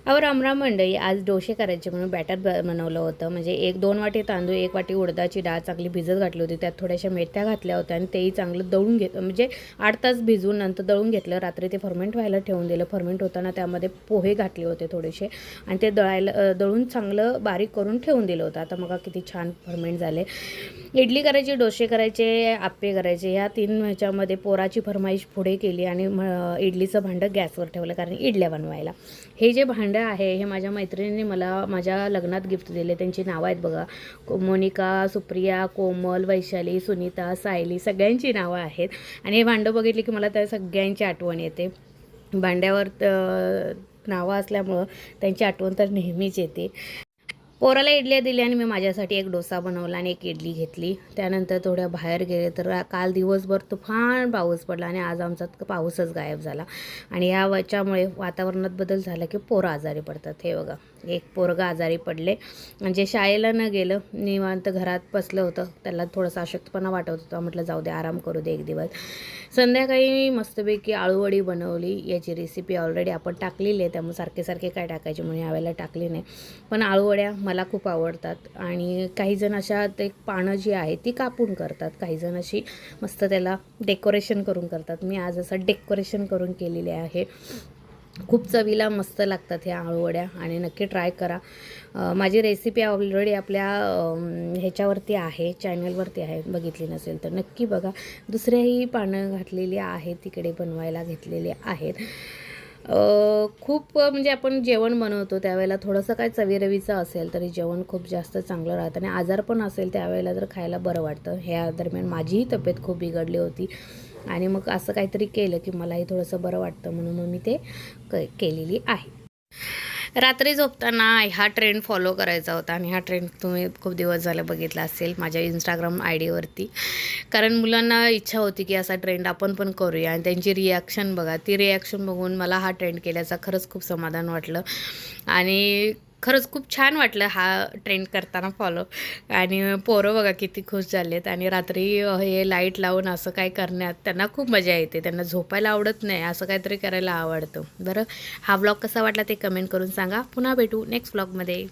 अहो रामराम मंडळी, आज डोसे करायचे म्हणून बॅटर बनवलं होतं. म्हणजे 1-2 वाटी तांदूळ, 1 वाटी उडदाची डाळ चांगली भिजत घातली होती. त्यात थोड्याशा मेथ्या घातल्या होत्या आणि तेही चांगलं दळून घेतलं. म्हणजे 8 तास भिजवून नंतर दळून घेतलं. रात्री ते फर्मेंट व्हायला ठेवून दिलं. फर्मेंट होताना त्यामध्ये पोहे घातले होते थोडेसे आणि ते दळून चांगलं बारीक करून ठेवून दिलं होतं. आता बघा किती छान फर्मेंट झाले. इडली करायची, डोसे करायचे, आप्पे करायचे. ह्या 3 ह्याच्यामध्ये पोराची फरमाईश पुढे केली आणि इडलीचं भांडं गॅसवर ठेवलं कारण इडल्या बनवायला. हे जे भांडं आहे हे माझ्या मैत्रिणींनी मला माझ्या लग्नात गिफ्ट दिले. त्यांची नावं आहेत बघा, मोनिका, सुप्रिया, कोमल, वैशाली, सुनीता, सायली, सगळ्यांची नावं आहेत. आणि हे भांडं बघितले की मला त्या सगळ्यांची आठवण येते. भांड्यावर नावं असल्यामुळं त्यांची आठवण तर नेहमीच येते. पोराला इडल्या दिल्या आणि मी माझ्यासाठी एक डोसा बनवला आणि एक इडली घेतली. त्यानंतर थोड्या बाहेर गेले तर काल दिवसभर तुफान पाऊस पडला आणि आज आमचा पाऊसच गायब झाला. आणि या याच्यामुळे वातावरणात बदल झाला की पोरं आजारी पडतात. हे बघा, एक पोरगं आजारी पडले. म्हणजे शाळेला न गेलं, निवांत घरात बसलं होतं. त्याला थोडासा अशक्तपणा वाटत होता. म्हटलं जाऊ दे, आराम करू दे एक दिवस. संध्याकाळी मस्तपैकी आळूवडी बनवली. याची रेसिपी ऑलरेडी आपण टाकलेली आहे, त्यामुळे सारखे सारखे काय टाकायचे म्हणून यावेळेला टाकली नाही. पण आळूवड्या मला खूप आवडतात आणि काहीजण अशा ते पानं जी आहे ती कापून करतात, काहीजण अशी मस्त त्याला डेकोरेशन करून करतात. मी आज असं डेकोरेशन करून केलेले आहे. खूप चवीला मस्त लागतात ह्या आळूवड्या आणि नक्की ट्राय करा. माझी रेसिपी ऑलरेडी आपल्या ह्याच्यावरती आहे, चॅनलवरती आहे. बघितली नसेल तर नक्की बघा. दुसऱ्याही पानं घातलेली आहेत तिकडे, बनवायला घेतलेले आहेत. खूप म्हणजे आपण जेवण बनवतो त्यावेळेला थोडंसं काय चवीरवीचं असेल तरी जेवण खूप जास्त चांगलं राहतं आणि आजार पण असेल त्यावेळेला जर खायला बरं वाटतं. ह्या दरम्यान माझीही तब्येत खूप बिघडली होती आणि मग असं काहीतरी केलं की मलाही थोडंसं बरं वाटतं म्हणून मग मी ते केलेली आहे. रात्री झोपताना हा ट्रेंड फॉलो करायचा होता आणि हा ट्रेंड तुम्ही खूप दिवस झाले बघितला असेल माझ्या इंस्टाग्राम आयडीवरती. कारण मुलांना इच्छा होती की असा ट्रेंड आपण पण करूया आणि त्यांची रिॲक्शन बघा. ती रिॲक्शन बघून मला हा ट्रेंड केल्याचा खरंच खूप समाधान वाटलं आणि खरंच खूप छान वाटलं हा ट्रेंड करताना फॉलो. आणि पोरं बघा किती खुश झालेत आणि रात्री हे लाईट लावून असं काय करण्यात त्यांना खूप मजा येते. त्यांना झोपायला आवडत नाही, असं काहीतरी करायला आवडतं. बरं, हा व्लॉग कसा वाटला ते कमेंट करून सांगा. पुन्हा भेटू नेक्स्ट व्लॉगमध्ये.